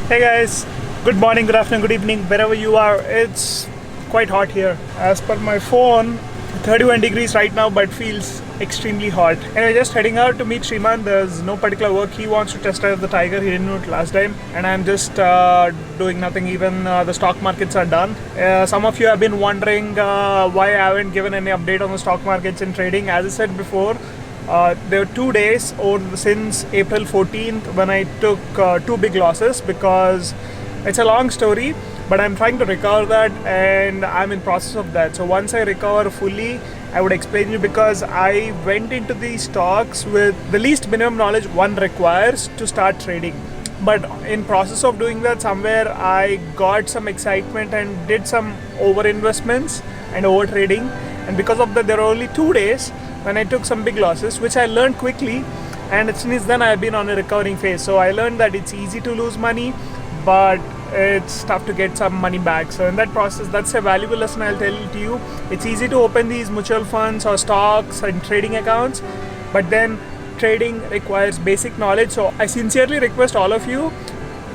Hey guys, good morning, good afternoon, good evening, wherever you are. It's quite hot here. As per my phone, 31 degrees right now, but feels extremely hot. Anyway, just heading out to meet Shriman. There's no particular work. He wants to test drive the Tiger. He didn't do it last time, and I'm just doing nothing. Even the stock markets are done. Some of you have been wondering why I haven't given any update on the stock markets and trading. As I said before, there were 2 days since April 14th when I took 2 big losses, because it's a long story, but I'm trying to recover that and I'm in process of that. So once I recover fully, I would explain you, because I went into these stocks with the least minimum knowledge one requires to start trading. But in process of doing that, somewhere I got some excitement and did some over investments and over trading, and because of that there were only 2 days when I took some big losses, which I learned quickly, and since then I've been on a recovering phase. So I learned that it's easy to lose money, but it's tough to get some money back. So in that process, that's a valuable lesson I'll tell to you. It's easy to open these mutual funds or stocks and trading accounts, but then trading requires basic knowledge. So I sincerely request all of you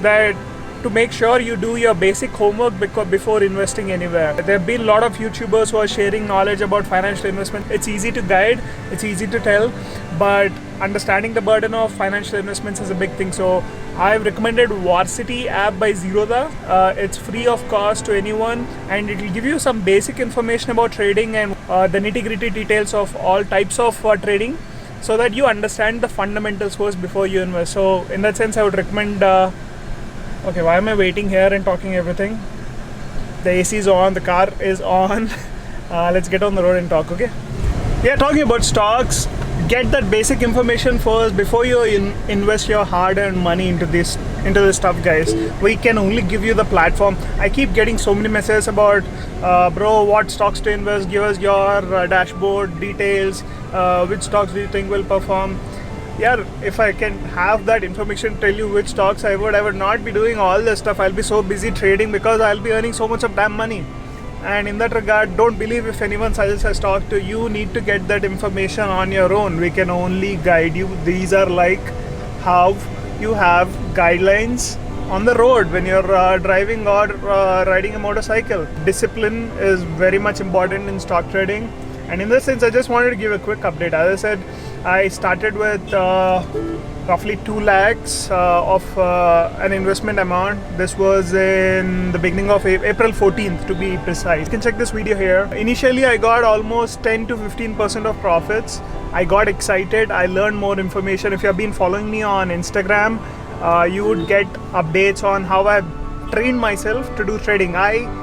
that to make sure you do your basic homework before investing anywhere. There have been a lot of YouTubers who are sharing knowledge about financial investment. It's easy to guide, it's easy to tell, but understanding the burden of financial investments is a big thing. So I've recommended Varsity app by Zerodha. It's free of cost to anyone, and it will give you some basic information about trading and the nitty-gritty details of all types of trading, so that you understand the fundamentals first before you invest. So in that sense, I would recommend okay, why am I waiting here and talking everything? The AC is on, the car is on. Let's get on the road and talk, okay? Yeah, talking about stocks, get that basic information first before you invest your hard-earned money into this stuff, guys. We can only give you the platform. I keep getting so many messages about, bro, what stocks to invest? Give us your dashboard details. Which stocks do you think will perform? Yeah, if I can have that information, tell you which stocks I would not be doing all this stuff. I'll be so busy trading because I'll be earning so much of damn money. And in that regard, don't believe if anyone suggests a stock to you. Need to get that information on your own. We can only guide you. These are like how you have guidelines on the road when you're driving or riding a motorcycle. Discipline is very much important in stock trading. And in this sense, I just wanted to give a quick update. As I said, I started with roughly 2 lakhs of an investment amount. This was in the beginning of April 14th to be precise. You can check this video here. Initially, I got almost 10 to 15% of profits. I got excited. I learned more information. If you have been following me on Instagram, you would get updates on how I've trained myself to do trading. I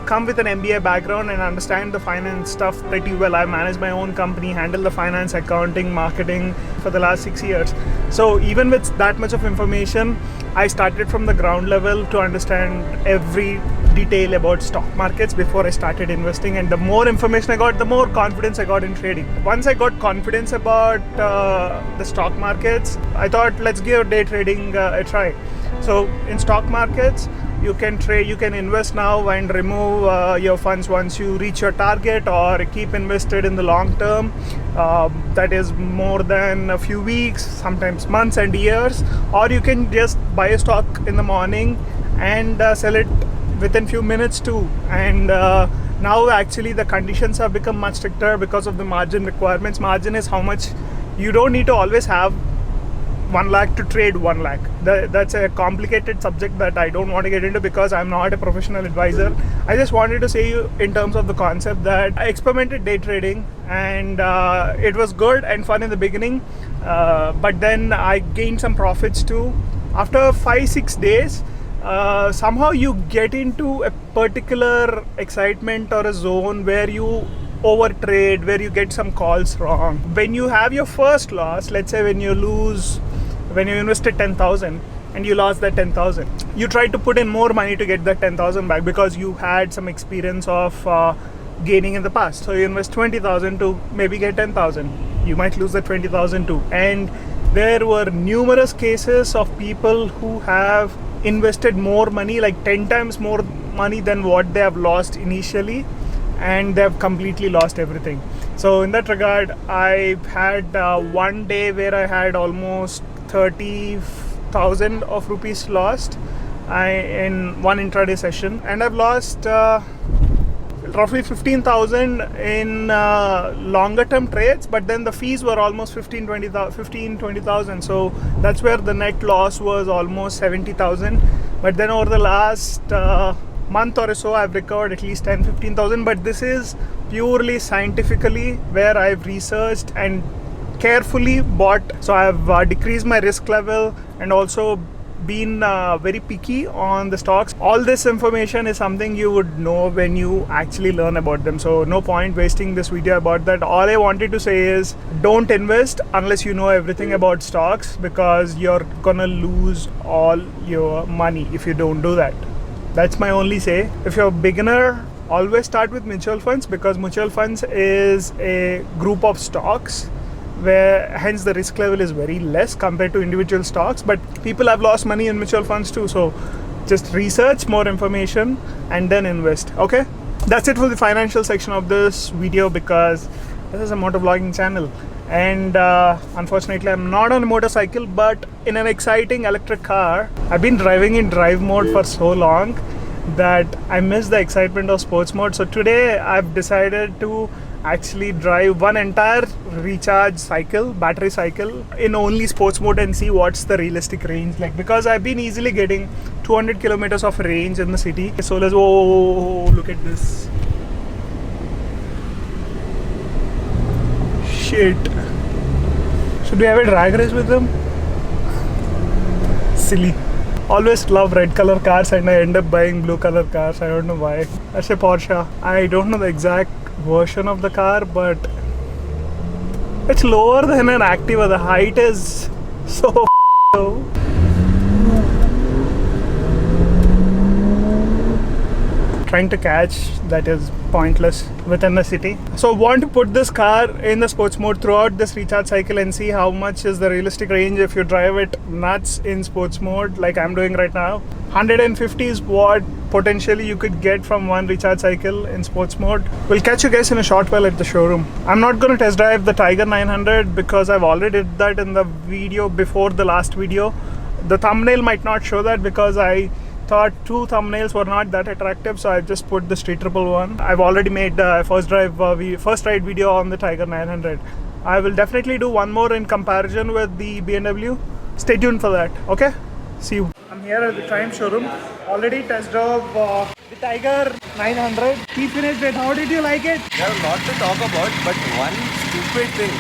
come with an MBA background and understand the finance stuff pretty well. I manage my own company, handle the finance, accounting, marketing for the last 6 years. So even with that much of information, I started from the ground level to understand every detail about stock markets before I started investing. And the more information I got, the more confidence I got in trading. Once I got confidence about the stock markets, I thought, let's give day trading a try. So in stock markets, you can trade, you can invest now and remove your funds once you reach your target, or keep invested in the long term. That is more than a few weeks, sometimes months and years. Or you can just buy a stock in the morning and sell it within few minutes too. And now actually the conditions have become much stricter because of the margin requirements. Margin is how much you don't need to always have 1 lakh to trade 1 lakh. That's a complicated subject that I don't want to get into because I'm not a professional advisor. I just wanted to say you in terms of the concept that I experimented day trading, and it was good and fun in the beginning, but then I gained some profits too. After 5-6 days, somehow you get into a particular excitement or a zone where you over trade, where you get some calls wrong. When you have your first loss, let's say when you invested 10,000 and you lost that 10,000, you try to put in more money to get that 10,000 back because you had some experience of gaining in the past. So you invest 20,000 to maybe get 10,000. You might lose the 20,000 too. And there were numerous cases of people who have invested more money, like 10 times more money than what they have lost initially, and they've completely lost everything. So in that regard, I've had one day where I had almost 30,000 of rupees lost, in one intraday session, and I've lost roughly 15,000 in longer term trades, but then the fees were almost 20,000, so that's where the net loss was almost 70,000. But then over the last month or so, I've recovered at least 10-15,000. But this is purely scientifically, where I've researched and carefully bought. So I've decreased my risk level and also been very picky on the stocks. All this information is something you would know when you actually learn about them, so no point wasting this video about that. All I wanted to say is, don't invest unless you know everything about stocks, because you're gonna lose all your money if you don't do that. That's my only say. If you're a beginner, always start with mutual funds, because mutual funds is a group of stocks where hence the risk level is very less compared to individual stocks. But people have lost money in mutual funds too, so just research more information and then invest. Okay, that's it for the financial section of this video, because this is a motovlogging channel, and unfortunately I'm not on a motorcycle but in an exciting electric car. I've been driving in drive mode for so long that I miss the excitement of sports mode. So today I've decided to actually drive one entire recharge cycle, battery cycle, in only sports mode and see what's the realistic range like, because I've been easily getting 200 kilometers of range in the city. So let's look at this shit. Should we have a drag race with them? Silly. Always love red color cars and I end up buying blue color cars. I don't know why. That's a Porsche. I don't know the exact version of the car, but it's lower than an Activa. The height is so low. Trying to catch, that is pointless within the city. So want to put this car in the sports mode throughout this recharge cycle and see how much is the realistic range if you drive it nuts in sports mode like I'm doing right now. 150 is what potentially you could get from one recharge cycle in sports mode. We'll catch you guys in a short while at the showroom. I'm not going to test drive the Tiger 900 because I've already did that in the video before the last video. The thumbnail might not show that because I thought two thumbnails were not that attractive, so I just put the street triple one. I've already made a first ride video on the Tiger 900. I will definitely do one more in comparison with the BMW. Stay tuned for that. Okay, see you. I'm here at the Triumph showroom. Already test drove the Tiger 900. He finished it. How did you like it? There are a lot to talk about, but one stupid thing,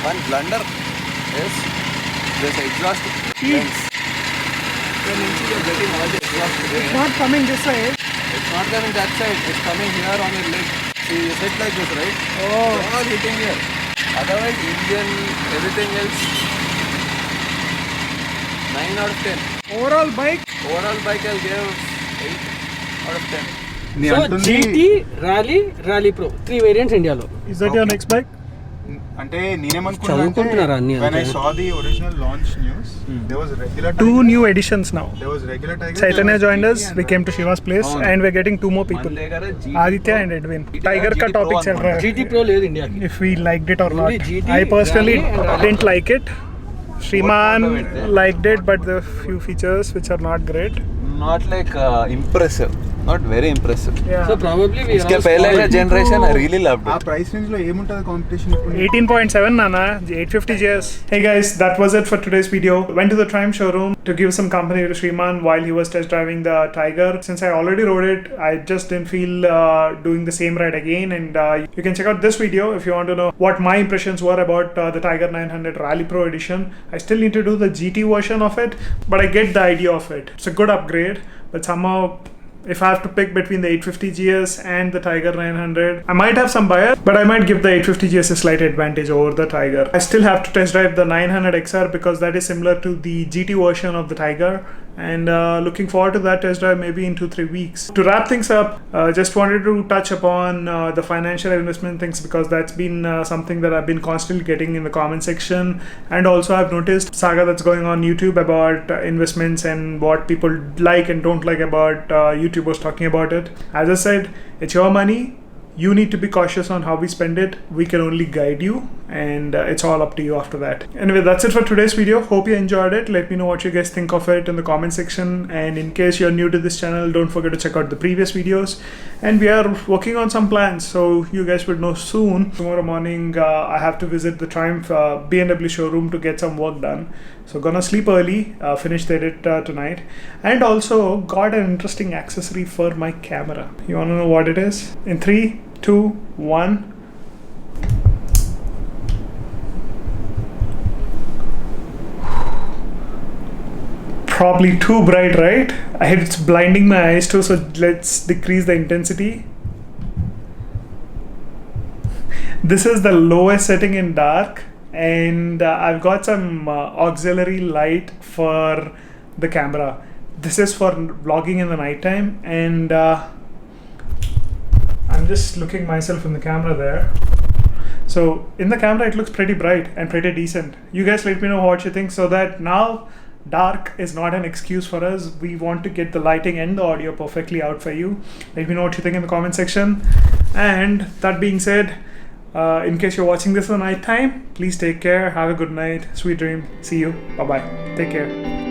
one blunder is this exhaust vents. You're getting all the exhaust vents. It's not coming this side. It's not coming that side. It's coming here on your leg. See, you sit like this, right? Oh. It's all hitting here. Otherwise, engine, everything else, 9 out of 10. Overall bike I'll give 8 out of 10. So GT, Rally Pro, 3 variants India lo. Is that your next bike? అంటే నేనేమనుకున్నానంటే when I saw the original launch news, there was regular Two Tiger, new editions now. there was regular Tiger, Chaitanya there was joined GT us. and We came to Shiva's place and we're getting 2 more people. Aditya and Edwin. Tiger ka topic chal raha hai. GT Pro లేదు India. If we liked it or not. Only GT, I personally Rally and Rally. didn't like it. Shriman liked it, but the few features which are not great. Not like impressive. Not very impressive. Yeah. So probably we इसके are पहले का spoiled. generation I really loved ఆ it. Price range లో ఏముంటది competition ఇప్పుడు 18.7 Nana, 850 GS. Hey guys, that was it for today's video. Went to the Triumph showroom to give some company to Shriman while he was test driving the Tiger. Since I already rode it, I just didn't feel doing the same ride again. And you can check out this video if you want to know what my impressions were about the Tiger 900 Rally Pro Edition. I still need to do the GT version of it, but I get the idea of it. It's a good upgrade, but somehow if I have to pick between the 850 GS and the Tiger 900, I might have some bias, but I might give the 850 GS a slight advantage over the Tiger. I still have to test drive the 900 XR because that is similar to the GT version of the Tiger, and looking forward to that test drive maybe in 2-3 weeks. To wrap things up, just wanted to touch upon the financial investment things because that's been something that I've been constantly getting in the comment section, and also I've noticed saga that's going on YouTube about investments and what people like and don't like about YouTubers talking about it. As I said, it's your money, You need to be cautious on how we spend it. We can only guide you, and it's all up to you after that. Anyway, that's it for today's video. Hope you enjoyed it. Let me know what you guys think of it in the comment section. And in case you're new to this channel, don't forget to check out the previous videos. And we are working on some plans, so you guys will know soon. Tomorrow morning, I have to visit the Triumph BMW showroom to get some work done. So gonna sleep early, finish the edit tonight. And also got an interesting accessory for my camera. You wanna know what it is? In 3, 2, 1. Probably too bright, right? It's blinding my eyes too, so let's decrease the intensity. This is the lowest setting in dark, and I've got some auxiliary light for the camera. This is for vlogging in the nighttime, and I'm just looking myself in the camera there. So in the camera it looks pretty bright and pretty decent. You guys let me know what you think, so that now dark is not an excuse for us. We want to get the lighting and the audio perfectly out for you. Let me know what you think in the comment section. And that being said, in case you're watching this at night time, please take care, have a good night, sweet dream, see you, bye bye, take care.